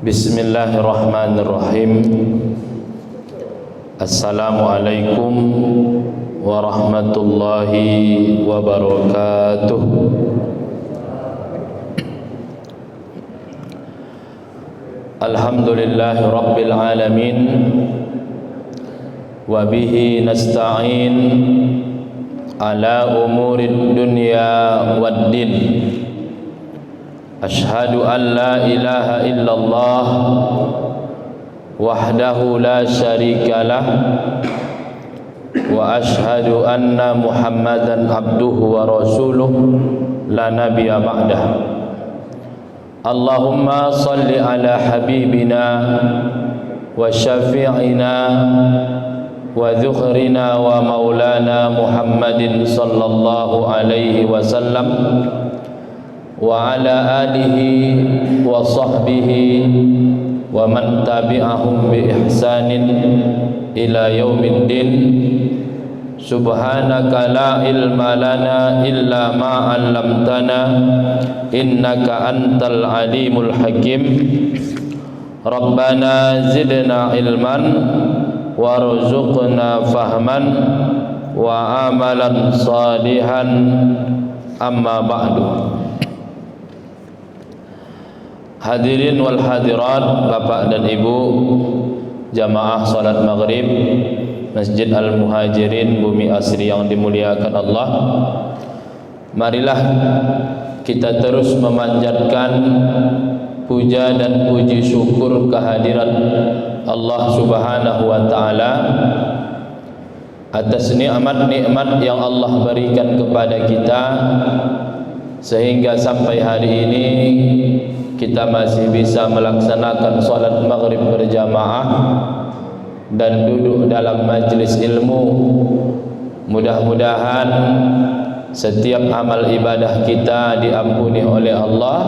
Bismillahirrahmanirrahim. Assalamualaikum warahmatullahi wabarakatuh. Alhamdulillahi rabbil alamin. Wa bihi nasta'in ala umurid dunya wad din. Ashhadu an la ilaha illallah wahdahu la syarika lah wa ashhadu anna Muhammadan abduhu wa rasuluh la nabiyya ba'dah. Allahumma salli ala habibina wa syafi'ina wa dhukhrina wa maulana Muhammadin sallallahu alaihi wasallam wa ala alihi wa sahbihi wa man tabi'ahum bi ihsanin ila yaumiddin. Subhanaka la ilma lana illa ma 'allamtana innaka antal alimul hakim. Rabbana zidna ilman warzuqna fahman wa amalan salihan. Amma ba'du. Hadirin wal hadirat, bapak dan ibu jamaah salat maghrib Masjid Al-Muhajirin Bumi Asri yang dimuliakan Allah, marilah kita terus memanjatkan puja dan puji syukur kehadirat Allah Subhanahu wa taala atas nikmat-nikmat yang Allah berikan kepada kita sehingga sampai hari ini kita masih bisa melaksanakan salat maghrib berjamaah dan duduk dalam majlis ilmu. Mudah-mudahan setiap amal ibadah kita diampuni oleh Allah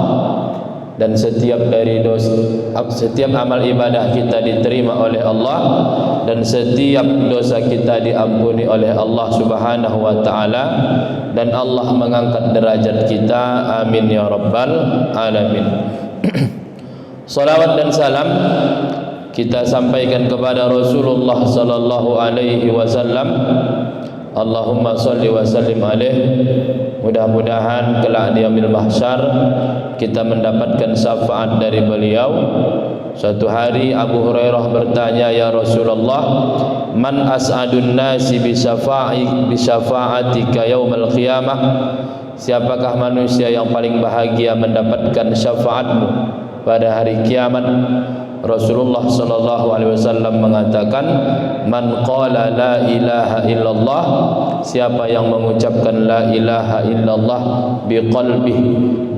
dan setiap amal ibadah kita diterima oleh Allah dan setiap dosa kita diampuni oleh Allah Subhanahu wa taala dan Allah mengangkat derajat kita. Amin ya rabbal alamin. Salawat dan salam kita sampaikan kepada Rasulullah sallallahu alaihi wasallam. Allahumma salli wa sallim alaihi. Mudah-mudahan kelak di yaumil mahsyar kita mendapatkan syafaat dari beliau. Suatu hari Abu Hurairah bertanya, "Ya Rasulullah, man as'adun nasi bi syafa'atika yaumal qiyamah?" Siapakah manusia yang paling bahagia mendapatkan syafaatmu pada hari kiamat? Rasulullah sallallahu alaihi wasallam mengatakan, "Man qala la ilaha illallah," siapa yang mengucapkan la ilaha illallah biqalbih,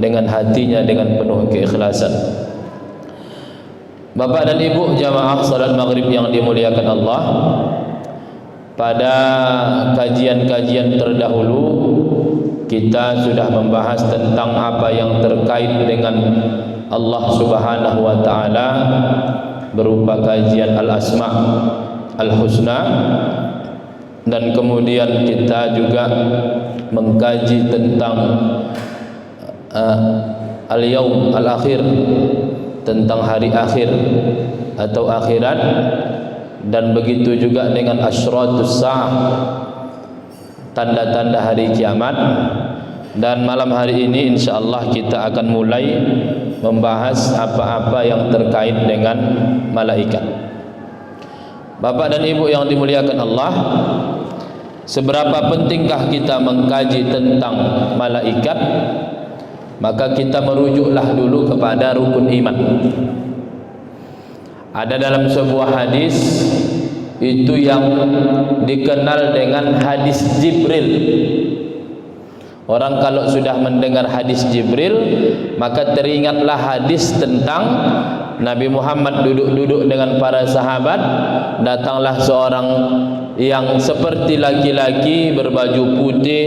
dengan hatinya dengan penuh keikhlasan. Bapak dan ibu jamaah salat maghrib yang dimuliakan Allah, pada kajian-kajian terdahulu kita sudah membahas tentang apa yang terkait dengan Allah Subhanahu wa taala berupa kajian al-asma al-husna, dan kemudian kita juga mengkaji tentang al-yaum al-akhir, tentang hari akhir atau akhirat, dan begitu juga dengan asyratus sa'ah, tanda-tanda hari kiamat. Dan malam hari ini insyaallah kita akan mulai membahas apa-apa yang terkait dengan malaikat. Bapak dan ibu yang dimuliakan Allah, seberapa pentingkah kita mengkaji tentang malaikat? Maka kita merujuklah dulu kepada rukun iman. Ada dalam sebuah hadis itu yang dikenal dengan hadis Jibril. Orang kalau sudah mendengar hadis Jibril, maka teringatlah hadis tentang Nabi Muhammad duduk-duduk dengan para sahabat. Datanglah seorang yang seperti laki-laki berbaju putih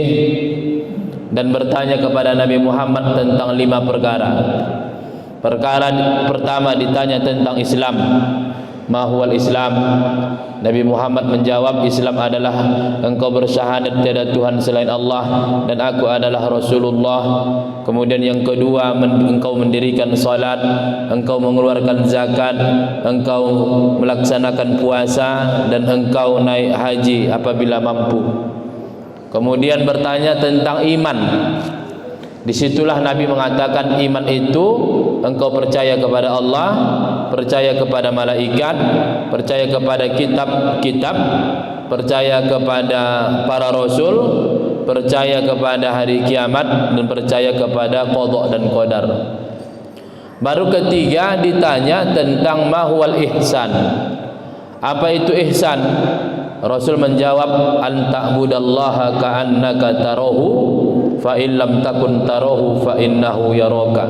dan bertanya kepada Nabi Muhammad tentang 5 perkara. Perkara pertama ditanya tentang Islam, ma huwal Islam? Nabi Muhammad menjawab, Islam adalah engkau bersyahadat tiada Tuhan selain Allah dan aku adalah Rasulullah. Kemudian yang kedua, engkau mendirikan salat, engkau mengeluarkan zakat, engkau melaksanakan puasa, dan engkau naik haji apabila mampu. Kemudian bertanya tentang iman. Disitulah Nabi mengatakan iman itu engkau percaya kepada Allah, percaya kepada malaikat, percaya kepada kitab-kitab, percaya kepada para rasul, percaya kepada hari kiamat, dan percaya kepada qada dan qadar. Baru ketiga ditanya tentang ma huwal ihsan. Apa itu ihsan? Rasul menjawab, an ta'budallaha ka'annaka tarahu fa in lam takun tarahu fa innahu yaraka.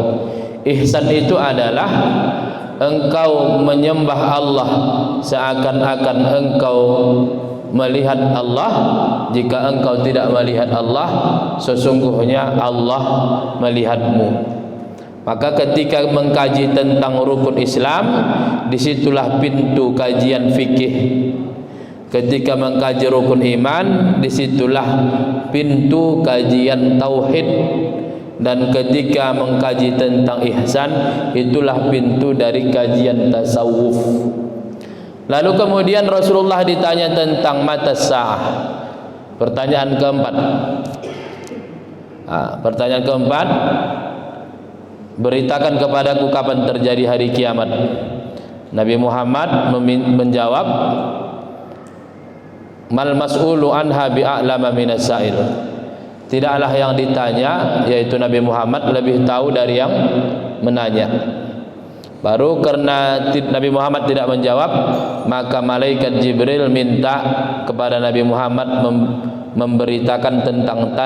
Ihsan itu adalah engkau menyembah Allah seakan-akan engkau melihat Allah. Jika engkau tidak melihat Allah, sesungguhnya Allah melihatmu. Maka ketika mengkaji tentang rukun Islam, disitulah pintu kajian fikih. Ketika mengkaji rukun iman, disitulah pintu kajian tauhid. Dan ketika mengkaji tentang ihsan, itulah pintu dari kajian tasawuf. Lalu kemudian Rasulullah ditanya tentang mata sa'ah. Pertanyaan keempat. Pertanyaan keempat, beritakan kepadaku kapan terjadi hari kiamat. Nabi Muhammad menjawab, mal mas'ulu anha bi'a'lama minas sa'il. Tidaklah yang ditanya, yaitu Nabi Muhammad, lebih tahu dari yang menanya. Baru karena Nabi Muhammad tidak menjawab, maka malaikat Jibril minta kepada Nabi Muhammad memberitakan tentang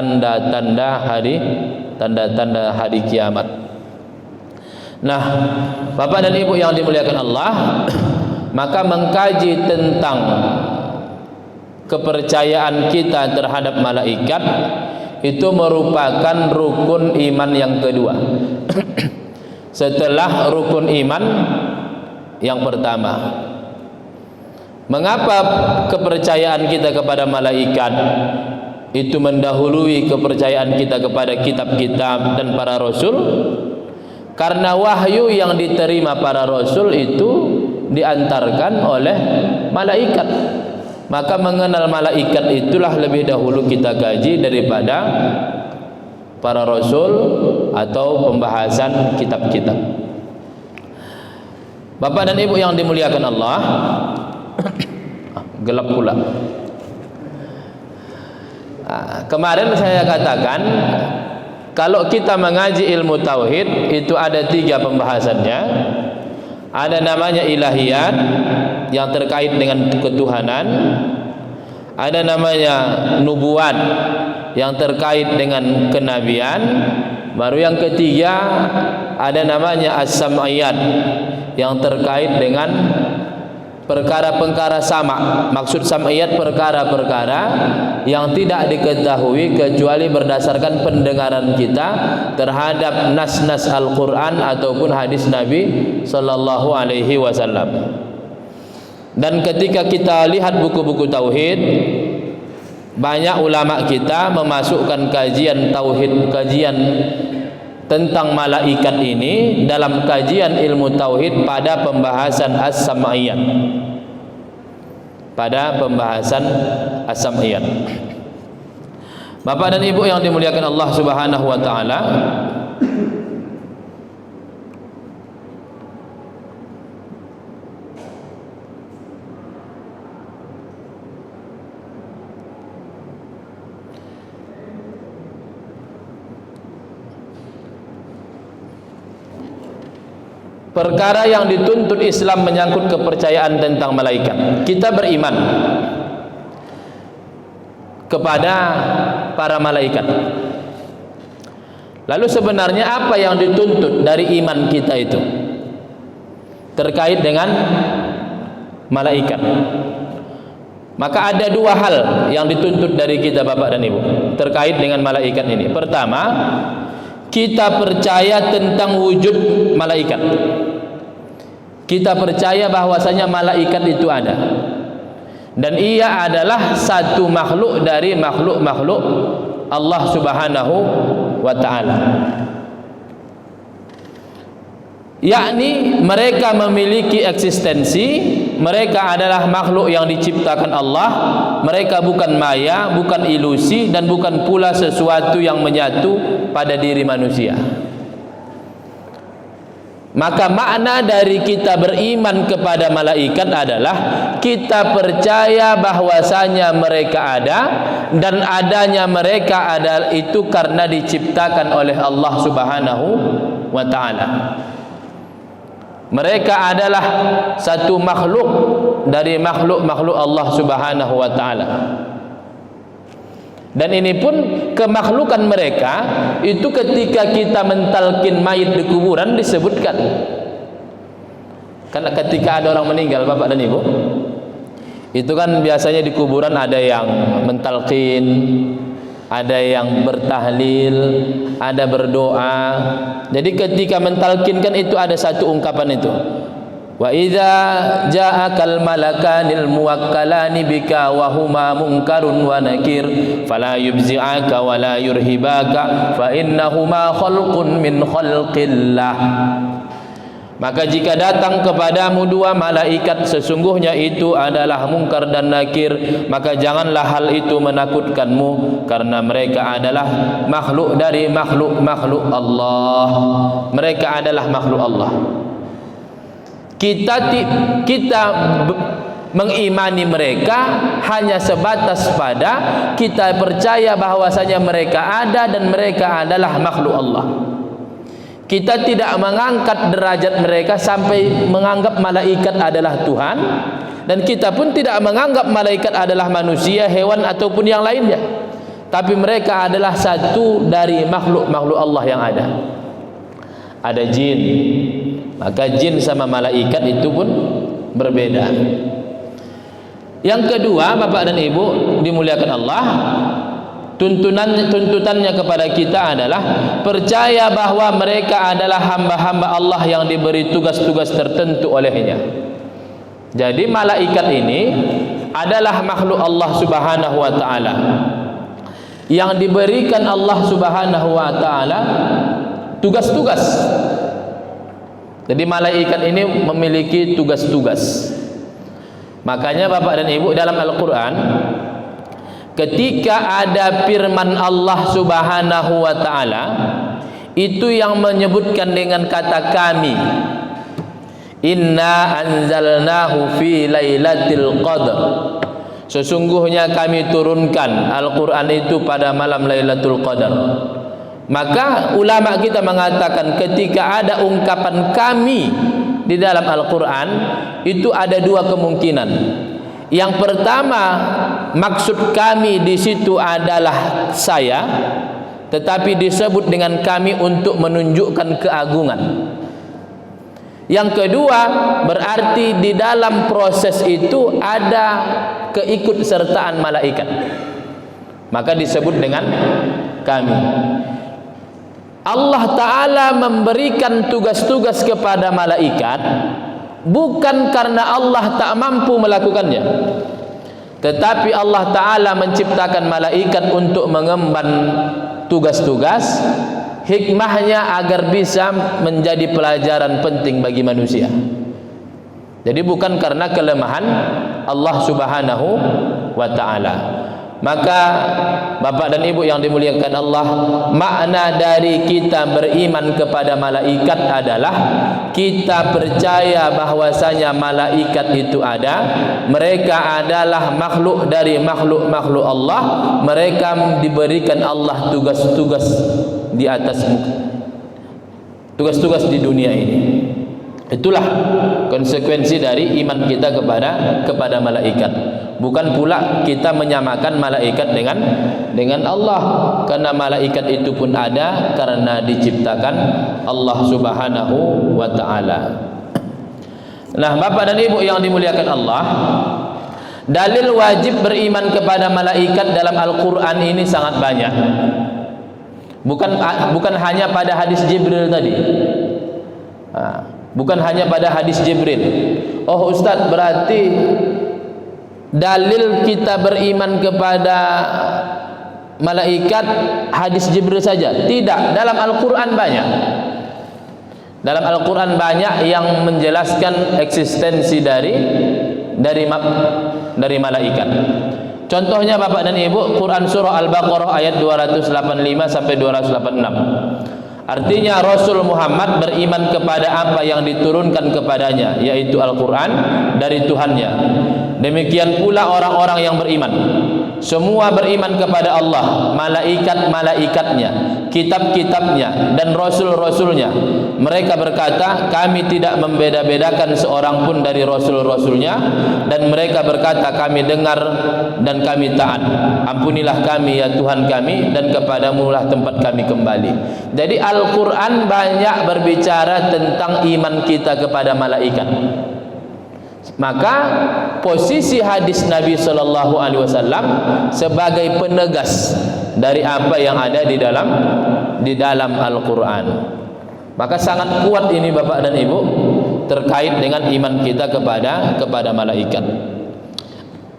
tanda-tanda hari kiamat. Nah, Bapak dan Ibu yang dimuliakan Allah, maka mengkaji tentang kepercayaan kita terhadap malaikat itu merupakan rukun iman yang kedua setelah rukun iman yang pertama. Mengapa kepercayaan kita kepada malaikat itu mendahului kepercayaan kita kepada kitab-kitab dan para rasul? Karena wahyu yang diterima para rasul itu diantarkan oleh malaikat. Maka mengenal malaikat itulah lebih dahulu kita kaji daripada para rasul atau pembahasan kitab-kitab. Bapak dan Ibu yang dimuliakan Allah, gelap pula. Kemarin saya katakan, kalau kita mengaji ilmu tauhid itu ada 3 pembahasannya. Ada namanya ilahiyat yang terkait dengan ketuhanan, ada namanya nubuat yang terkait dengan kenabian, baru yang ketiga ada namanya as-sam'iyat yang terkait dengan perkara-perkara sama. Maksud sam'iyat perkara-perkara yang tidak diketahui kecuali berdasarkan pendengaran kita terhadap nas-nas Al-Quran ataupun hadis Nabi sallallahu alaihi wasallam. Dan ketika kita lihat buku-buku tauhid, banyak ulama kita memasukkan kajian tauhid, kajian tentang malaikat ini dalam kajian ilmu tauhid pada pembahasan as-sam'iyat. Pada pembahasan as-sam'iyat. Bapak dan Ibu yang dimuliakan Allah Subhanahu wa taala, perkara yang dituntut Islam menyangkut kepercayaan tentang malaikat. Kita beriman kepada para malaikat. Lalu sebenarnya apa yang dituntut dari iman kita itu terkait dengan malaikat? Maka ada 2 hal yang dituntut dari kita Bapak dan Ibu terkait dengan malaikat ini. Pertama, kita percaya tentang wujud malaikat. Kita percaya bahwasanya malaikat itu ada, dan ia adalah satu makhluk dari makhluk-makhluk Allah Subhanahu wa ta'ala. Yakni mereka memiliki eksistensi, mereka adalah makhluk yang diciptakan Allah, mereka bukan maya, bukan ilusi, dan bukan pula sesuatu yang menyatu pada diri manusia. Maka makna dari kita beriman kepada malaikat adalah kita percaya bahwasanya mereka ada, dan adanya mereka adalah itu karena diciptakan oleh Allah Subhanahu wa ta'ala. Mereka adalah satu makhluk dari makhluk-makhluk Allah Subhanahu wa ta'ala. Dan ini pun kemakhlukan mereka itu ketika kita mentalkin mayit di kuburan disebutkan. Karena ketika ada orang meninggal, Bapak dan Ibu, itu kan biasanya di kuburan ada yang mentalkin, ada yang bertahlil, ada berdoa. Jadi ketika mentalkinkan itu ada satu ungkapan itu. Wa idza ja'akal malakanil muwakkalani bika wa huma munkarun wa nakir fala yubzi'aka wa la yurhibaka fa innahuma khalqun min khalqillah. Maka jika datang kepadamu dua malaikat, sesungguhnya itu adalah mungkar dan nakir, maka janganlah hal itu menakutkanmu, karena mereka adalah makhluk dari makhluk-makhluk Allah. Mereka adalah makhluk Allah. Kita mengimani mereka hanya sebatas pada kita percaya bahwasanya mereka ada dan mereka adalah makhluk Allah. Kita tidak mengangkat derajat mereka sampai menganggap malaikat adalah Tuhan, dan kita pun tidak menganggap malaikat adalah manusia, hewan ataupun yang lainnya. Tapi mereka adalah satu dari makhluk-makhluk Allah yang ada. Ada jin, maka jin sama malaikat itu pun berbeda. Yang kedua, Bapak dan Ibu dimuliakan Allah, tuntutannya kepada kita adalah percaya bahwa mereka adalah hamba-hamba Allah yang diberi tugas-tugas tertentu olehnya. Jadi malaikat ini adalah makhluk Allah Subhanahu wa ta'ala yang diberikan Allah Subhanahu wa ta'ala tugas-tugas. Jadi malaikat ini memiliki tugas-tugas. Makanya Bapak dan Ibu, dalam Al-Quran ketika ada firman Allah Subhanahu wa ta'ala itu yang menyebutkan dengan kata kami, inna anzalnahu fi lailatul qadr, sesungguhnya kami turunkan Al-Quran itu pada malam Lailatul Qadar. Maka ulama kita mengatakan ketika ada ungkapan kami di dalam Al-Quran itu ada dua kemungkinan. Yang pertama, maksud kami di situ adalah saya, tetapi disebut dengan kami untuk menunjukkan keagungan. Yang kedua, berarti di dalam proses itu ada keikutsertaan malaikat, maka disebut dengan kami. Allah Ta'ala memberikan tugas-tugas kepada malaikat bukan karena Allah tak mampu melakukannya, tetapi Allah Ta'ala menciptakan malaikat untuk mengemban tugas-tugas, hikmahnya agar bisa menjadi pelajaran penting bagi manusia. Jadi bukan karena kelemahan Allah Subhanahu wa ta'ala. Maka Bapak dan Ibu yang dimuliakan Allah, makna dari kita beriman kepada malaikat adalah kita percaya bahwasanya malaikat itu ada, mereka adalah makhluk dari makhluk-makhluk Allah, mereka diberikan Allah tugas-tugas di atas muka, tugas-tugas di dunia ini. Itulah konsekuensi dari iman kita kepada malaikat. Bukan pula kita menyamakan malaikat dengan Allah, karena malaikat itu pun ada karena diciptakan Allah Subhanahu wa ta'ala. Nah, Bapak dan Ibu yang dimuliakan Allah, dalil wajib beriman kepada malaikat dalam Al-Quran ini sangat banyak. Bukan hanya pada hadis Jibril tadi. bukan hanya pada hadis Jibril. Oh Ustaz, berarti dalil kita beriman kepada malaikat hadis Jibril saja? Tidak, dalam Al-Quran banyak. Dalam Al-Quran banyak yang menjelaskan eksistensi dari malaikat. Contohnya Bapak dan Ibu, Quran surah Al-Baqarah ayat 285 sampai 286. Artinya Rasul Muhammad beriman kepada apa yang diturunkan kepadanya, yaitu Al-Quran dari Tuhannya. Demikian pula orang-orang yang beriman, semua beriman kepada Allah, malaikat-malaikatnya, kitab-kitabnya, dan rasul-rasulnya. Mereka berkata, kami tidak membeda-bedakan seorang pun dari rasul-rasulnya, dan mereka berkata, kami dengar dan kami taat. Ampunilah kami ya Tuhan kami, dan kepadamu lah tempat kami kembali. Jadi Al-Quran banyak berbicara tentang iman kita kepada malaikat. Maka posisi hadis Nabi sallallahu alaihi wasallam sebagai penegas dari apa yang ada di dalam Al-Quran. Maka sangat kuat ini Bapak dan Ibu terkait dengan iman kita kepada malaikat.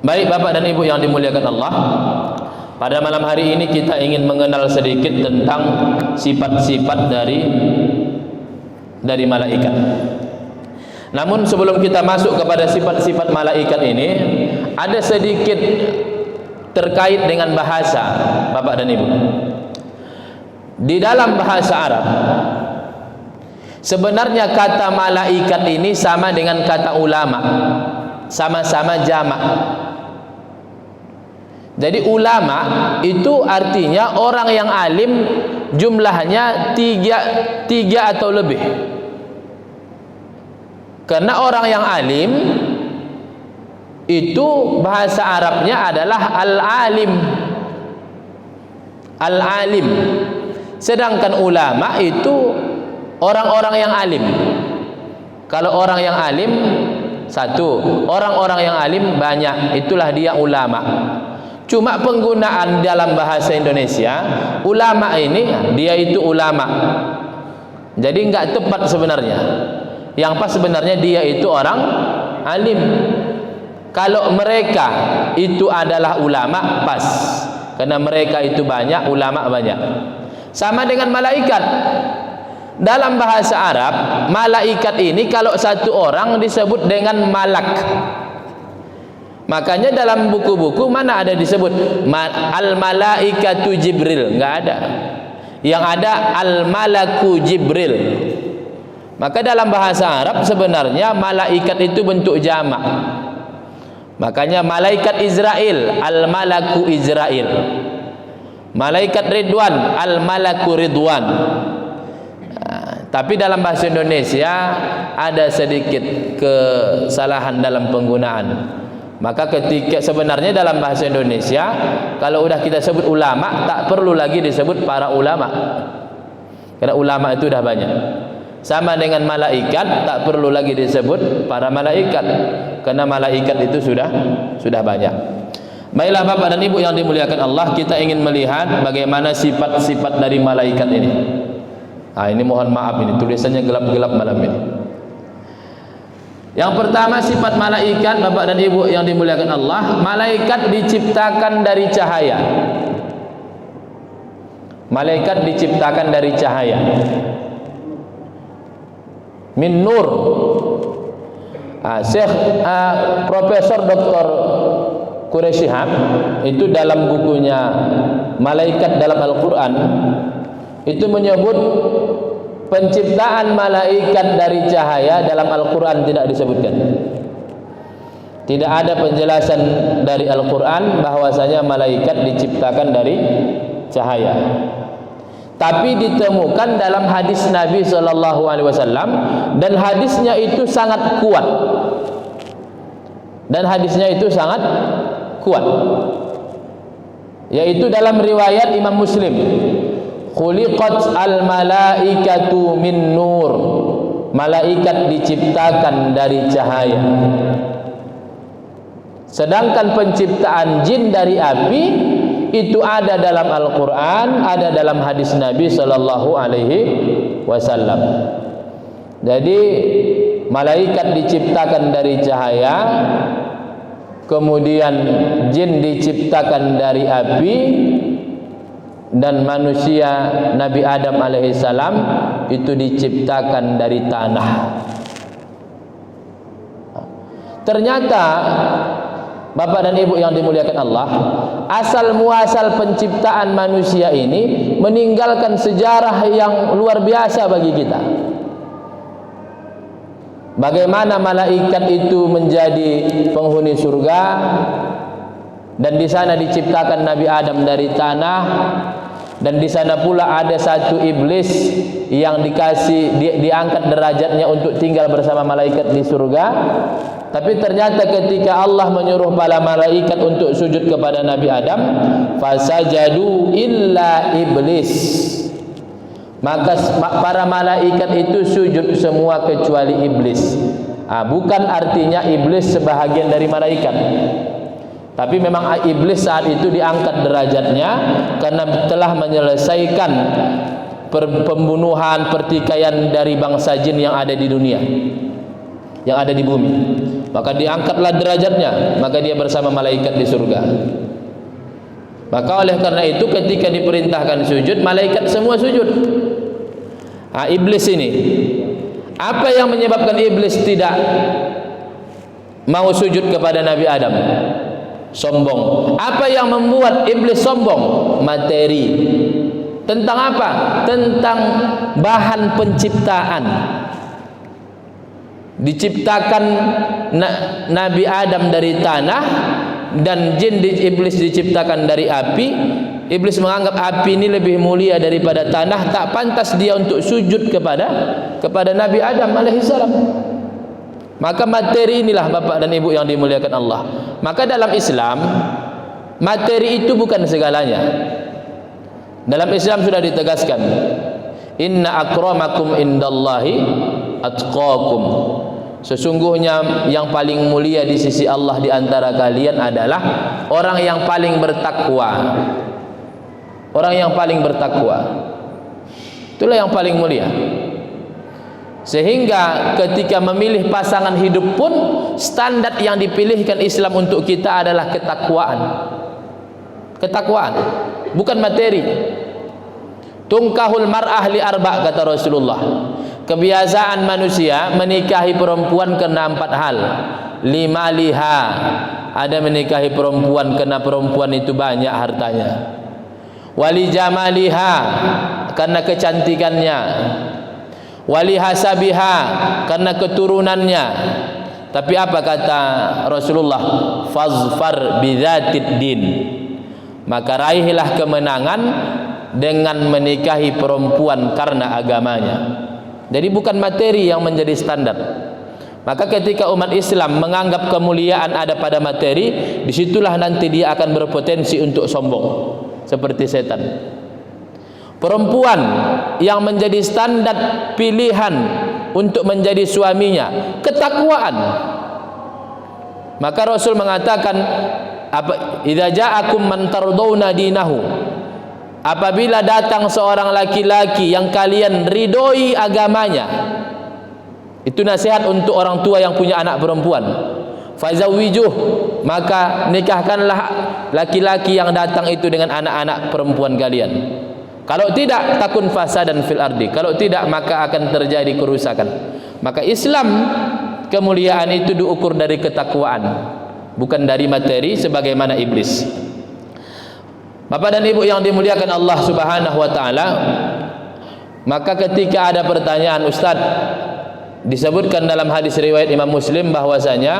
Baik Bapak dan Ibu yang dimuliakan Allah, pada malam hari ini kita ingin mengenal sedikit tentang sifat-sifat dari malaikat. Namun sebelum kita masuk kepada sifat-sifat malaikat ini, ada sedikit terkait dengan bahasa Bapak dan Ibu. Di dalam bahasa Arab, sebenarnya kata malaikat ini sama dengan kata ulama, sama-sama jamak. Jadi ulama itu artinya orang yang alim, jumlahnya tiga atau lebih. Karena orang yang alim itu bahasa Arabnya adalah al-alim. Al-alim. Sedangkan ulama itu orang-orang yang alim. Kalau orang yang alim satu, orang-orang yang alim banyak, itulah dia ulama. Cuma penggunaan dalam bahasa Indonesia, ulama ini dia itu ulama. Jadi enggak tepat sebenarnya. Yang pas sebenarnya dia itu orang alim. Kalau mereka itu adalah ulama, pas. Karena mereka itu banyak, ulama banyak. Sama dengan malaikat. Dalam bahasa Arab, malaikat ini kalau satu orang disebut dengan malak. Makanya dalam buku-buku mana ada disebut al-malaikatu Jibril, enggak ada. Yang ada al-malaku Jibril. Maka dalam bahasa Arab sebenarnya malaikat itu bentuk jamak. Makanya malaikat Israel, al-malaku Israel. Malaikat Ridwan, al-malaku Ridwan. Tapi dalam bahasa Indonesia ada sedikit kesalahan dalam penggunaan. Maka ketika sebenarnya dalam bahasa Indonesia kalau udah kita sebut ulama, tak perlu lagi disebut para ulama. Karena ulama itu udah banyak. Sama dengan malaikat, tak perlu lagi disebut para malaikat, karena malaikat itu sudah banyak. Baiklah Bapak dan Ibu yang dimuliakan Allah, kita ingin melihat bagaimana sifat-sifat dari malaikat ini. Ini mohon maaf, ini tulisannya gelap-gelap malam ini. Yang pertama sifat malaikat Bapak dan Ibu yang dimuliakan Allah, malaikat diciptakan dari cahaya. Malaikat diciptakan dari cahaya. Min nur. Syekh Profesor Dr. Quraisy Shihab itu dalam bukunya Malaikat dalam Al-Quran itu menyebut penciptaan malaikat dari cahaya dalam Al-Quran tidak disebutkan. Tidak ada penjelasan dari Al-Quran bahwasanya malaikat diciptakan dari cahaya. Tapi ditemukan dalam hadis Nabi sallallahu alaihi wasallam, dan hadisnya itu sangat kuat. Dan hadisnya itu sangat kuat. Yaitu dalam riwayat Imam Muslim, khuliqat al-malaikatu min nur. Malaikat diciptakan dari cahaya. Sedangkan penciptaan jin dari api itu ada dalam Al-Quran, ada dalam hadis Nabi sallallahu alaihi wasallam. Jadi malaikat diciptakan dari cahaya, kemudian jin diciptakan dari api, dan manusia Nabi Adam alaihissalam itu diciptakan dari tanah. Ternyata Bapak dan Ibu yang dimuliakan Allah, asal muasal penciptaan manusia ini meninggalkan sejarah yang luar biasa bagi kita. Bagaimana malaikat itu menjadi penghuni surga, dan di sana diciptakan Nabi Adam dari tanah, dan di sana pula ada satu iblis yang diangkat derajatnya untuk tinggal bersama malaikat di surga. Tapi ternyata ketika Allah menyuruh para malaikat untuk sujud kepada Nabi Adam, fasajadu illa iblis, maka para malaikat itu sujud semua kecuali iblis. Bukan artinya iblis sebahagian dari malaikat, tapi memang iblis saat itu diangkat derajatnya karena telah menyelesaikan pembunuhan, pertikaian dari bangsa jin yang ada di dunia, yang ada di bumi. Maka diangkatlah derajatnya, maka dia bersama malaikat di surga. Maka oleh karena itu ketika diperintahkan sujud, malaikat semua sujud. Iblis ini, apa yang menyebabkan iblis tidak mau sujud kepada Nabi Adam? Sombong. Apa yang membuat iblis sombong? Materi. Tentang apa? Tentang bahan penciptaan. Diciptakan Nabi Adam dari tanah, dan jin iblis diciptakan dari api. Iblis menganggap api ini lebih mulia daripada tanah, tak pantas dia untuk sujud kepada Nabi Adam alaihissalam. Maka materi inilah Bapak dan Ibu yang dimuliakan Allah. Maka dalam Islam, materi itu bukan segalanya. Dalam Islam sudah ditegaskan, inna akramakum indallahi atqakum. Sesungguhnya yang paling mulia di sisi Allah di antara kalian adalah orang yang paling bertakwa. Orang yang paling bertakwa, itulah yang paling mulia. Sehingga ketika memilih pasangan hidup pun, standar yang dipilihkan Islam untuk kita adalah ketakwaan. Ketakwaan, bukan materi. Tungkahul mar'ah li arba', kata Rasulullah. Kebiasaan manusia menikahi perempuan karena 4 hal. Lima liha, ada menikahi perempuan karena perempuan itu banyak hartanya. Wali jamaliha, karena kecantikannya. Wali hasabiha, karena keturunannya. Tapi apa kata Rasulullah? Fazfar bidzatid din, maka raihlah kemenangan dengan menikahi perempuan karena agamanya. Jadi bukan materi yang menjadi standar. Maka ketika umat Islam menganggap kemuliaan ada pada materi, disitulah nanti dia akan berpotensi untuk sombong, seperti setan. Perempuan yang menjadi standar pilihan untuk menjadi suaminya, ketakwaan. Maka Rasul mengatakan, idza ja'akum man tardawna dinahu, apabila datang seorang laki-laki yang kalian ridhoi agamanya, itu nasihat untuk orang tua yang punya anak perempuan. Fazawwijuh, maka nikahkanlah laki-laki yang datang itu dengan anak-anak perempuan kalian. Kalau tidak, takun fasadan fil ardi. Kalau tidak, maka akan terjadi kerusakan. Maka Islam, kemuliaan itu diukur dari ketakwaan, bukan dari materi sebagaimana iblis. Bapak dan Ibu yang dimuliakan Allah Subhanahu wa taala, maka ketika ada pertanyaan, Ustaz, disebutkan dalam hadis riwayat Imam Muslim bahwasanya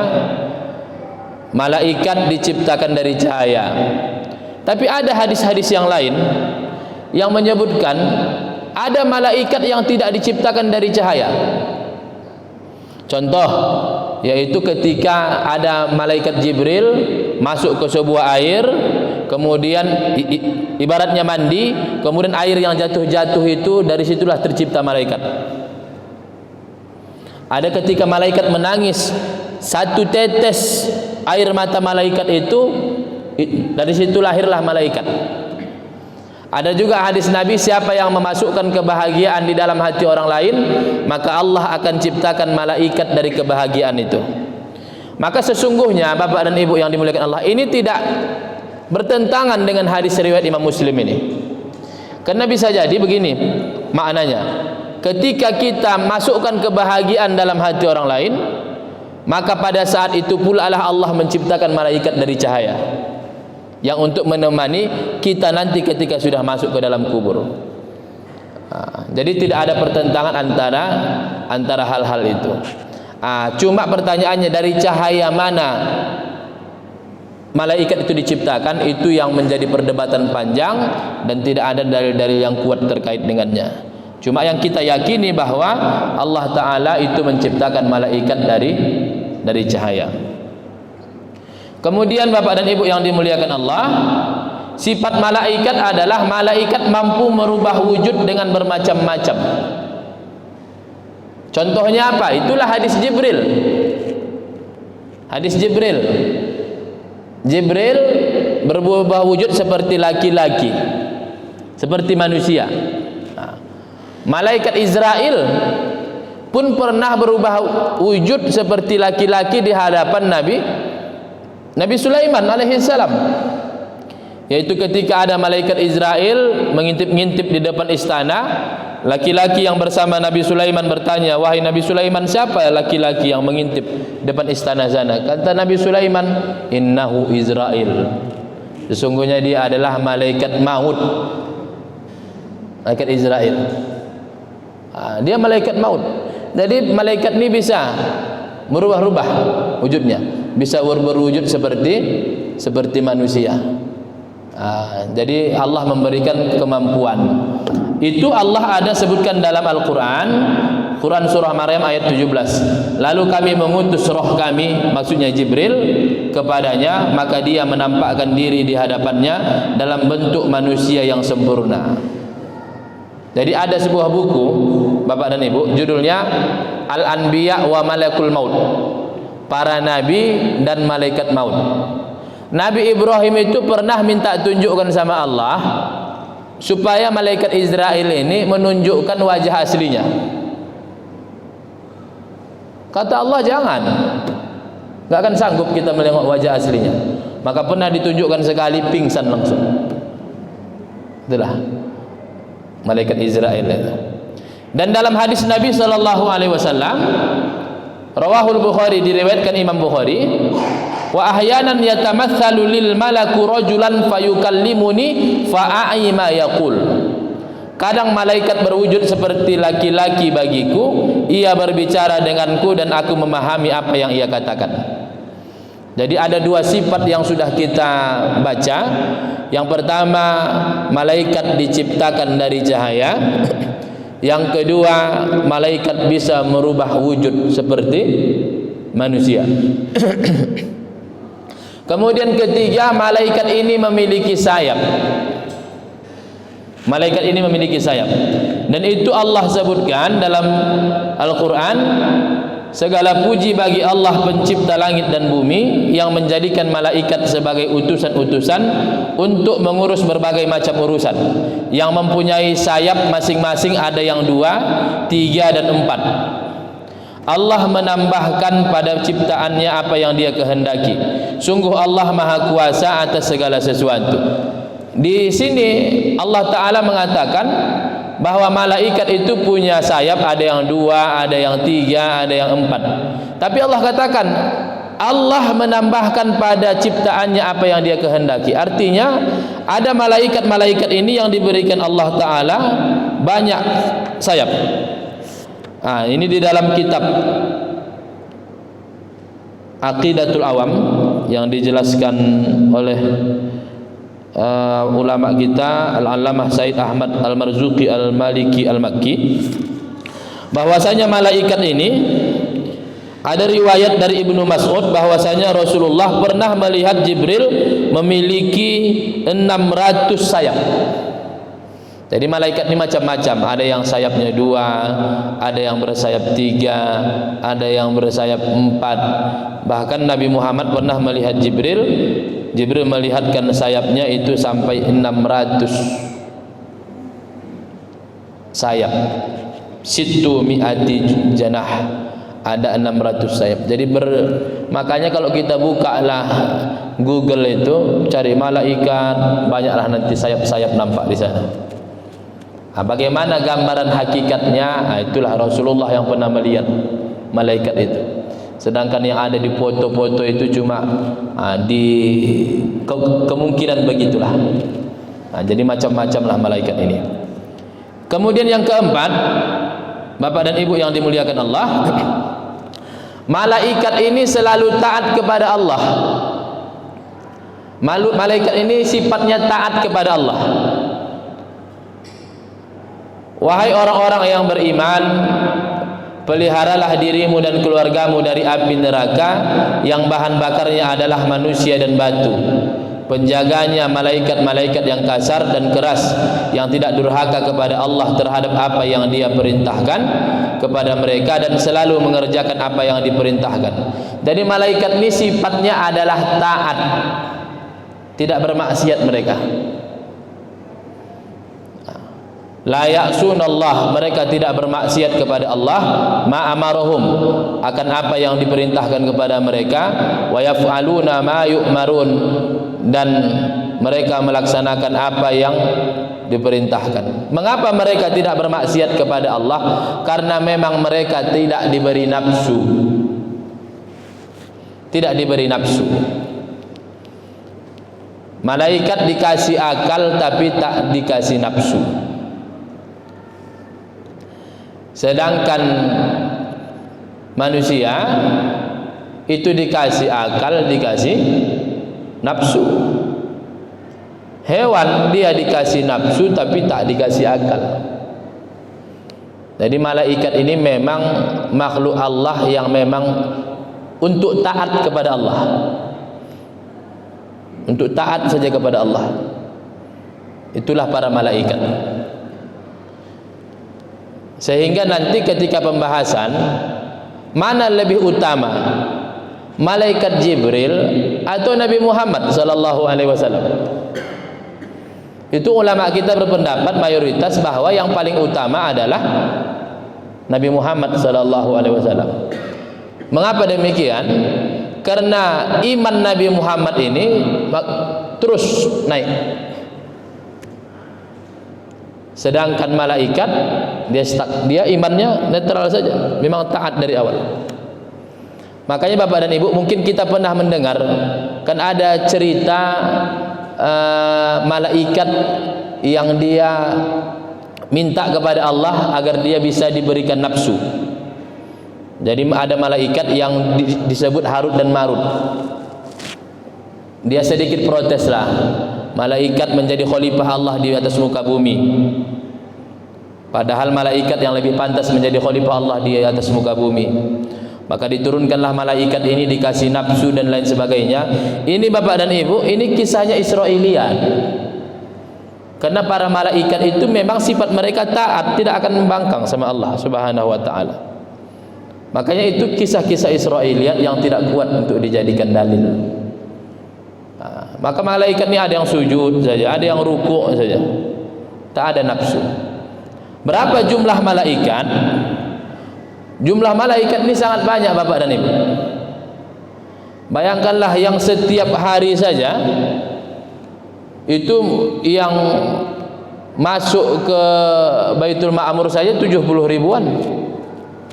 malaikat diciptakan dari cahaya. Tapi ada hadis-hadis yang lain yang menyebutkan ada malaikat yang tidak diciptakan dari cahaya. Contoh, yaitu ketika ada malaikat Jibril masuk ke sebuah air, kemudian ibaratnya mandi, kemudian air yang jatuh-jatuh itu, dari situlah tercipta malaikat. Ada ketika malaikat menangis, satu tetes air mata malaikat itu, dari situ lahirlah malaikat. Ada juga hadis Nabi, siapa yang memasukkan kebahagiaan di dalam hati orang lain, maka Allah akan ciptakan malaikat dari kebahagiaan itu. Maka sesungguhnya Bapak dan Ibu yang dimuliakan Allah, ini tidak bertentangan dengan hadis riwayat Imam Muslim ini. Karena bisa jadi begini maknanya, ketika kita masukkan kebahagiaan dalam hati orang lain, maka pada saat itu pula Allah menciptakan malaikat dari cahaya yang untuk menemani kita nanti ketika sudah masuk ke dalam kubur. Jadi tidak ada pertentangan antara hal-hal itu. Cuma pertanyaannya, dari cahaya mana malaikat itu diciptakan, itu yang menjadi perdebatan panjang dan tidak ada dalil-dalil yang kuat terkait dengannya. Cuma yang kita yakini bahwa Allah Ta'ala itu menciptakan malaikat dari cahaya. Kemudian Bapak dan Ibu yang dimuliakan Allah, sifat malaikat adalah malaikat mampu merubah wujud dengan bermacam-macam. Contohnya apa? Itulah hadis Jibril. Hadis Jibril. Jibril berubah wujud seperti laki-laki, seperti manusia. Malaikat Israel pun pernah berubah wujud seperti laki-laki di hadapan Nabi Sulaiman alaihissalam, yaitu ketika ada malaikat Israel mengintip-ngintip di depan istana, laki-laki yang bersama Nabi Sulaiman bertanya, wahai Nabi Sulaiman, siapa laki-laki yang mengintip depan istana sana? Kata Nabi Sulaiman, innahu Israel, sesungguhnya dia adalah malaikat maut, malaikat Israel. Dia malaikat maut. Jadi malaikat ini bisa merubah-rubah wujudnya, bisa berwujud seperti manusia. Jadi Allah memberikan kemampuan. Itu Allah ada sebutkan dalam Al-Quran, Quran surah Maryam ayat 17. Lalu kami mengutus roh kami, maksudnya Jibril, kepadanya, maka dia menampakkan diri di hadapannya dalam bentuk manusia yang sempurna. Jadi ada sebuah buku Bapak dan Ibu, judulnya Al-Anbiya wa Malakul Maut, para nabi dan malaikat maut. Nabi Ibrahim itu pernah minta tunjukkan sama Allah supaya malaikat Israel ini menunjukkan wajah aslinya. Kata Allah, jangan, gak akan sanggup kita melihat wajah aslinya. Maka pernah ditunjukkan sekali, pingsan langsung. Itulah malaikat Israel itu. Dan dalam hadis Nabi SAW, rawahul Bukhari, diriwayatkan Imam Bukhari, wa ahyanan yatamatsalu lil malaku rajulan fayukallimuni fa'ai ma yaqul. Kadang malaikat berwujud seperti laki-laki bagiku, ia berbicara denganku dan aku memahami apa yang ia katakan. Jadi ada dua sifat yang sudah kita baca. Yang pertama, malaikat diciptakan dari cahaya. Yang kedua, malaikat bisa merubah wujud seperti manusia. Kemudian ketiga, malaikat ini memiliki sayap. Malaikat ini memiliki sayap. Dan itu Allah sebutkan dalam Al-Quran, segala puji bagi Allah pencipta langit dan bumi yang menjadikan malaikat sebagai utusan-utusan untuk mengurus berbagai macam urusan, yang mempunyai sayap masing-masing, ada yang 2, 3 dan 4. Allah menambahkan pada ciptaannya apa yang dia kehendaki. Sungguh Allah Maha Kuasa atas segala sesuatu. Di sini Allah Ta'ala mengatakan bahwa malaikat itu punya sayap, ada yang 2, ada yang 3, ada yang 4. Tapi Allah katakan Allah menambahkan pada ciptaannya apa yang dia kehendaki. Artinya ada malaikat-malaikat ini yang diberikan Allah Ta'ala banyak sayap. Ini di dalam kitab Aqidatul Awam yang dijelaskan oleh ulama kita Al-Allamah Said Ahmad Al-Marzuqi Al-Maliki Al-Makki, bahwasanya malaikat ini, ada riwayat dari Ibnu Mas'ud bahwasanya Rasulullah pernah melihat Jibril memiliki 600 sayap. Jadi malaikat ini macam-macam, ada yang sayapnya 2, ada yang bersayap 3, ada yang bersayap 4. Bahkan Nabi Muhammad pernah melihat Jibril melihatkan sayapnya itu sampai 600 sayap. Sittu mi'ati janah, ada 600 sayap. Jadi makanya kalau kita bukalah Google itu, cari malaikat, banyaklah nanti sayap-sayap nampak di sana. Bagaimana gambaran hakikatnya? Itulah Rasulullah yang pernah melihat malaikat itu. Sedangkan yang ada di foto-foto itu cuma di kemungkinan begitulah. Jadi macam-macamlah malaikat ini. Kemudian yang keempat, Bapak dan Ibu yang dimuliakan Allah, malaikat ini selalu taat kepada Allah. Malaikat ini sifatnya taat kepada Allah. Wahai orang-orang yang beriman, peliharalah dirimu dan keluargamu dari api neraka yang bahan bakarnya adalah manusia dan batu. Penjaganya malaikat-malaikat yang kasar dan keras, yang tidak durhaka kepada Allah terhadap apa yang Dia perintahkan kepada mereka dan selalu mengerjakan apa yang diperintahkan. Jadi malaikat ini sifatnya adalah taat, tidak bermaksiat mereka. La ya'sunallah, mereka tidak bermaksiat kepada Allah, ma amarahum, akan apa yang diperintahkan kepada mereka, wa yaf'aluna ma yu'marun, dan mereka melaksanakan apa yang diperintahkan. Mengapa mereka tidak bermaksiat kepada Allah? Karena memang mereka tidak diberi nafsu. Tidak diberi nafsu. Malaikat dikasih akal tapi tak dikasih nafsu. Sedangkan manusia itu dikasih akal, dikasih nafsu. Hewan dia dikasih nafsu tapi tak dikasih akal. Jadi malaikat ini memang makhluk Allah yang memang untuk taat kepada Allah. Untuk taat saja kepada Allah. Itulah para malaikat. Sehingga nanti ketika pembahasan mana lebih utama, malaikat Jibril atau Nabi Muhammad sallallahu alaihi wasallam, itu ulama kita berpendapat mayoritas bahwa yang paling utama adalah Nabi Muhammad sallallahu alaihi wasallam. Mengapa demikian? Karena iman Nabi Muhammad ini terus naik. Sedangkan malaikat dia stuck, dia imannya netral saja, memang taat dari awal. Makanya Bapak dan Ibu, mungkin kita pernah mendengar kan ada cerita malaikat yang dia minta kepada Allah agar dia bisa diberikan nafsu. Jadi ada malaikat yang disebut Harut dan Marut. Dia sedikit protes lah. Malaikat menjadi khalifah Allah di atas muka bumi, padahal malaikat yang lebih pantas menjadi khalifah Allah di atas muka bumi. Maka diturunkanlah malaikat ini, dikasih nafsu dan lain sebagainya. Ini Bapak dan Ibu, ini kisahnya Israiliyat. Karena para malaikat itu memang sifat mereka taat, tidak akan membangkang sama Allah Subhanahu wa taala. Makanya itu kisah-kisah Israiliyat yang tidak kuat untuk dijadikan dalil. Maka malaikat ini ada yang sujud saja, ada yang rukuk saja, tak ada nafsu. Berapa jumlah malaikat? Jumlah malaikat ini sangat banyak Bapak dan Ibu. Bayangkanlah yang setiap hari saja itu yang masuk ke Baitul Ma'mur saja 70 ribuan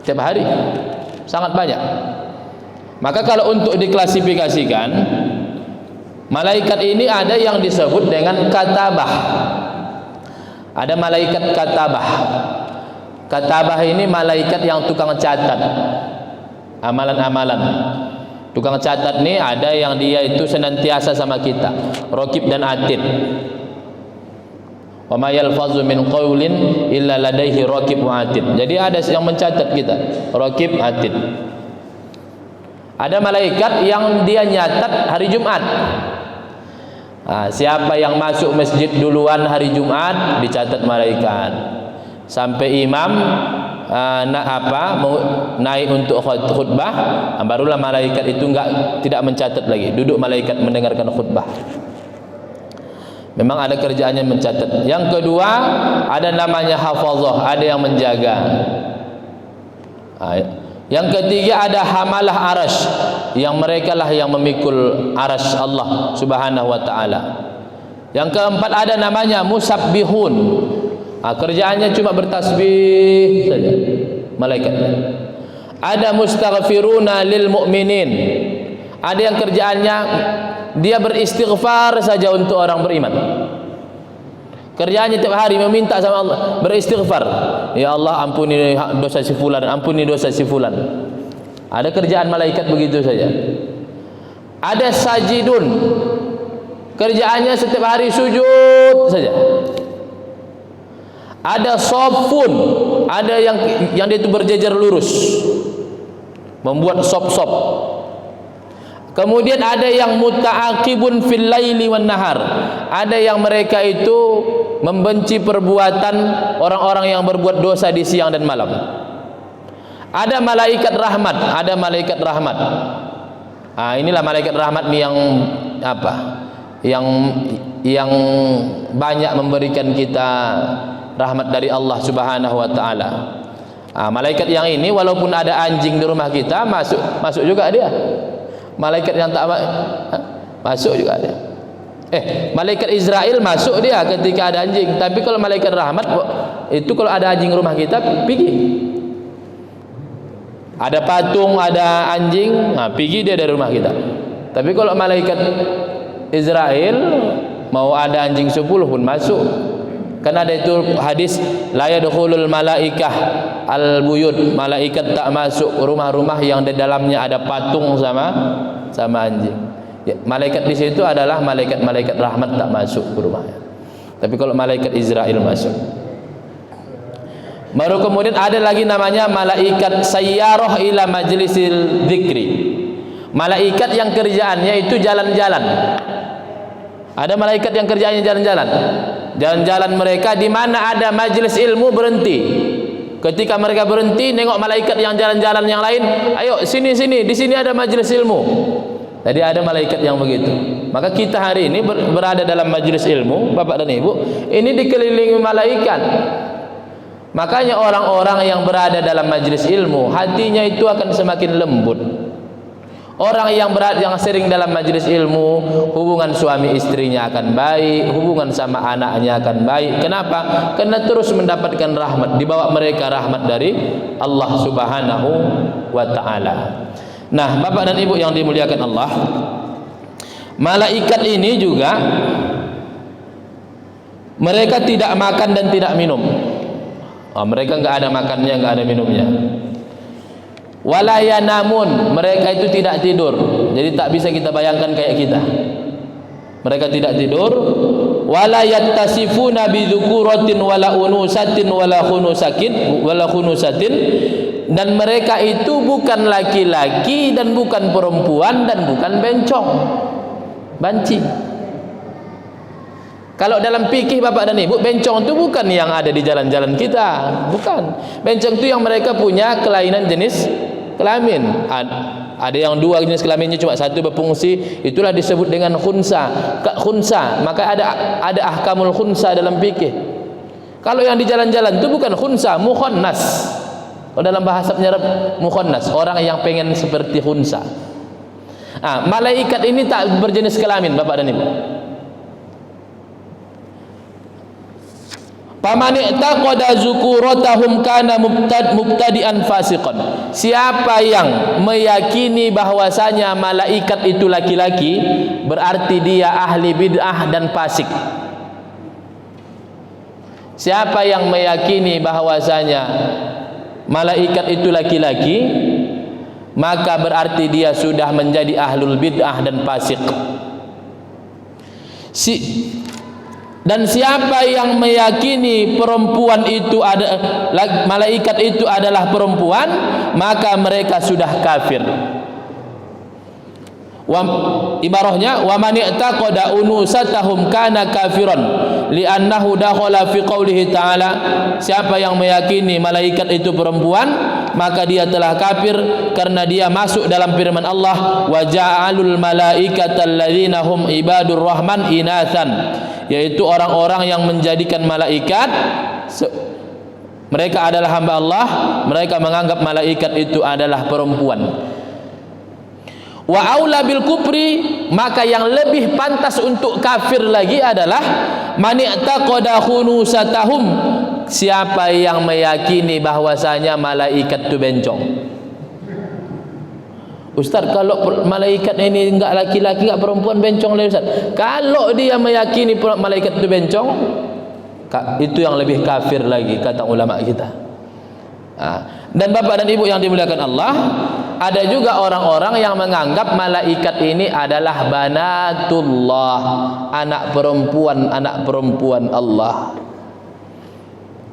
setiap hari, sangat banyak. Maka kalau untuk diklasifikasikan, malaikat ini ada yang disebut dengan katabah. Ada malaikat katabah. Katabah ini malaikat yang tukang catat amalan-amalan. Tukang catat ini ada yang dia itu senantiasa sama kita, Raqib dan Atid. Wa ma yalfazu min qaulin illa ladaihi Raqib wa Atid. Jadi ada yang mencatat kita, Raqib, Atid. Ada malaikat yang dia nyatat hari Jumat. Siapa yang masuk masjid duluan hari Jumat dicatat malaikat. Sampai imam naik untuk khutbah, barulah malaikat itu tidak mencatat lagi. Duduk malaikat mendengarkan khutbah. Memang ada kerjaannya mencatat. Yang kedua, ada namanya hafazah, ada yang menjaga. Yang ketiga ada hamalah arash, yang mereka lah yang memikul arash Allah Subhanahu wa taala. Yang keempat ada namanya musabbihun. Kerjaannya cuma bertasbih saja malaikat. Ada mustaghfiruna lil mu'minin. Ada yang kerjaannya dia beristighfar saja untuk orang beriman. Kerjaannya tiap hari meminta sama Allah, beristighfar. Ya Allah, ampuni dosa si fulan, ampuni dosa si fulan. Ada kerjaan malaikat begitu saja. Ada sajidun. Kerjaannya setiap hari sujud saja. Ada sofun, ada yang dia itu berjejer lurus, membuat sop-sop. Kemudian ada yang muta'aqibun fil laili wan nahar. Ada yang mereka itu membenci perbuatan orang-orang yang berbuat dosa di siang dan malam. Ada malaikat rahmat, ada malaikat rahmat. Inilah malaikat rahmat nih yang apa? Yang banyak memberikan kita rahmat dari Allah Subhanahu wa taala. Malaikat yang ini walaupun ada anjing di rumah kita, masuk juga dia. Malaikat yang tak masuk juga dia. Malaikat Israel masuk dia ketika ada anjing. Tapi kalau malaikat rahmat itu kalau ada anjing rumah kita pergi. Ada patung, ada anjing, pergi dia dari rumah kita. Tapi kalau malaikat Israel mau ada anjing 10 pun masuk. Karena ada itu hadis la yadkhulul malaikah al-buyut, malaikat tak masuk rumah-rumah yang di dalamnya ada patung sama anjing. Malaikat di situ adalah malaikat rahmat tak masuk ke rumahnya. Tapi kalau malaikat Israel masuk. Baru kemudian ada lagi namanya malaikat sayyarah ila majlisil dzikri. Malaikat yang kerjaannya itu jalan-jalan. Ada malaikat yang kerjaannya jalan-jalan. Jalan-jalan mereka di mana ada majelis ilmu berhenti. Ketika mereka berhenti nengok malaikat yang jalan-jalan yang lain, ayo sini di sini ada majelis ilmu. Jadi ada malaikat yang begitu. Maka kita hari ini berada dalam majelis ilmu, Bapak dan Ibu, ini dikelilingi malaikat. Makanya orang-orang yang berada dalam majelis ilmu, hatinya itu akan semakin lembut. Orang yang sering dalam majelis ilmu, hubungan suami istrinya akan baik, hubungan sama anaknya akan baik. Kenapa? Karena terus mendapatkan rahmat, dibawa mereka rahmat dari Allah Subhanahu wa taala. Nah, Bapak dan Ibu yang dimuliakan Allah, malaikat ini juga mereka tidak makan dan tidak minum. Mereka enggak ada makannya, enggak ada minumnya. Wala yanamun, mereka itu tidak tidur. Jadi tak bisa kita bayangkan kayak kita. Mereka tidak tidur. Wala yattasifuna bi dzukuratin wala unusatin wala khunusatin. Dan mereka itu bukan laki-laki dan bukan perempuan dan bukan bencong, banci. Kalau dalam fikih Bapak dan Ibu, bencong itu bukan yang ada di jalan-jalan kita, bukan. Bencong itu yang mereka punya kelainan jenis kelamin. Ada yang dua jenis kelaminnya cuma satu berfungsi, itulah disebut dengan khunsa. Maka ada ahkamul khunsa dalam fikih. Kalau yang di jalan-jalan itu bukan khunsa, mukhonnas. Kalau dalam bahasa penyerap mukhonnas, orang yang pengen seperti khunsa. Malaikat ini tak berjenis kelamin, Bapak dan Ibu. Faman i'taqada zukuratahum kana mubtadi'an fasiqan. Siapa yang meyakini bahwasanya malaikat itu laki-laki, berarti dia ahli bid'ah dan fasik. Siapa yang meyakini bahwasanya malaikat itu laki-laki, maka berarti dia sudah menjadi ahlul bid'ah dan fasik. Dan siapa yang meyakini perempuan itu malaikat itu adalah perempuan, maka mereka sudah kafir. Ibarahnya wa man i'taqada unusatahum kana kafiran li'annahu dakhala fi qoulihi ta'ala. Siapa yang meyakini malaikat itu perempuan, maka dia telah kafir karena dia masuk dalam firman Allah, wa ja'alul malaikata alladzina hum ibadur rahman inathan. yaitu orang-orang yang menjadikan malaikat mereka adalah hamba Allah, mereka menganggap malaikat itu adalah perempuan. Wa aula bil kufri, maka yang lebih pantas untuk kafir lagi adalah man i'taqada khunusatahum, siapa yang meyakini bahwasanya malaikat itu bencong. Ustaz, kalau malaikat ini enggak laki-laki enggak perempuan, bencong lah Ustaz. Kalau dia meyakini malaikat itu bencong, itu yang lebih kafir lagi kata ulama kita. Dan bapak dan ibu yang dimuliakan Allah, ada juga orang-orang yang menganggap malaikat ini adalah banatullah, anak perempuan Allah.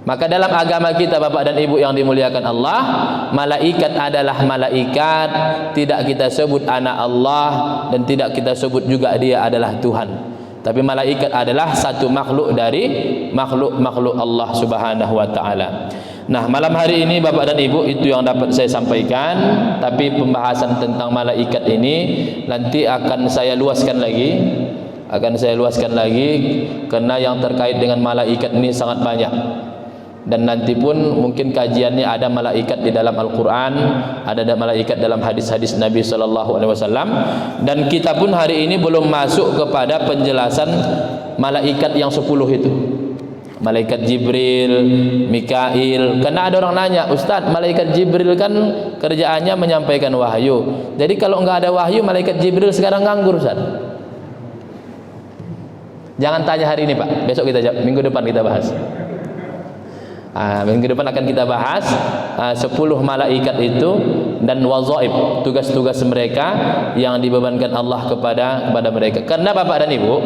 Maka dalam agama kita bapak dan ibu yang dimuliakan Allah, malaikat adalah malaikat, tidak kita sebut anak Allah dan tidak kita sebut juga dia adalah Tuhan. Tapi malaikat adalah satu makhluk dari makhluk-makhluk Allah Subhanahu wa taala. Nah, malam hari ini bapak dan ibu itu yang dapat saya sampaikan. Tapi pembahasan tentang malaikat ini nanti akan saya luaskan lagi, karena yang terkait dengan malaikat ini sangat banyak. Dan nanti pun mungkin kajiannya ada malaikat di dalam Al-Quran, ada malaikat dalam hadis-hadis Nabi SAW. Dan kita pun hari ini belum masuk kepada penjelasan malaikat yang 10 itu. Malaikat Jibril, Mikail. Karena ada orang nanya, Ustaz, malaikat Jibril kan kerjaannya menyampaikan wahyu. Jadi kalau enggak ada wahyu, malaikat Jibril sekarang nganggur, Ustaz. Jangan tanya hari ini Pak, besok kita jawab, minggu depan kita bahas. Minggu depan akan kita bahas 10 malaikat itu dan wazaib, tugas-tugas mereka yang dibebankan Allah kepada mereka. Karena bapak dan ibu,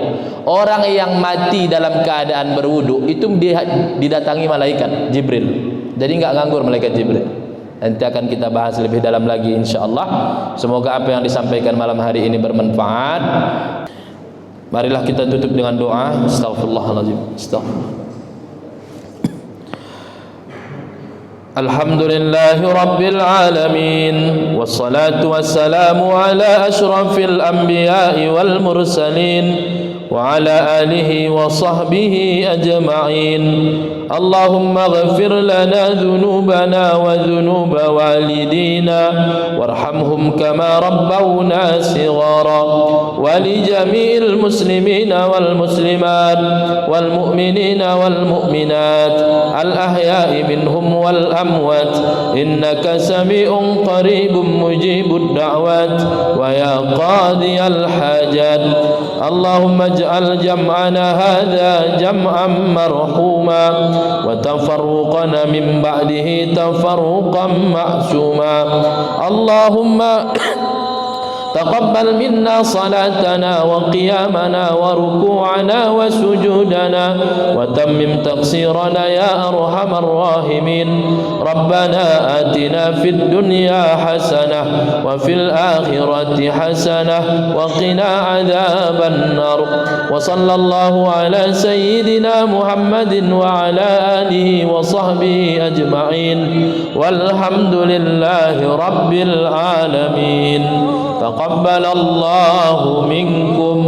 orang yang mati dalam keadaan berwudu itu didatangi malaikat Jibril. Jadi enggak nganggur malaikat Jibril. Nanti akan kita bahas lebih dalam lagi insyaallah. Semoga apa yang disampaikan malam hari ini bermanfaat. Marilah kita tutup dengan doa. Astaghfirullahaladzim. Astaghfirullah. Alhamdulillahi Rabbil Alamin, wassalatu wassalamu ala ashrafil anbiya'i wal mursalin wa ala alihi wa sahbihi ajma'in. Allahumma ghafir lana dhunubana wa dhunuba walidina warhamhum kama rabbawna sighara, wa li jami'il muslimina wal muslimat wal mu'minina wal mu'minat al ahya'i minhum wal amwat, innaka sami'un qaribun mujibud da'wat wa ya qadiyal hajat. Allahumma ij'al jam'ana hadha jam'an marhuma wa tafarruqana min ba'dihi tafarruqan ma'suma. Allahumma تقبل منا صلاتنا وقيامنا وركوعنا وسجودنا وتمم تقصيرنا يا أرحم الراحمين. ربنا آتنا في الدنيا حسنة وفي الآخرة حسنة وقنا عذاب النار. وصلى الله على سيدنا محمد وعلى آله وصحبه أجمعين والحمد لله رب العالمين. تقبل الله منكم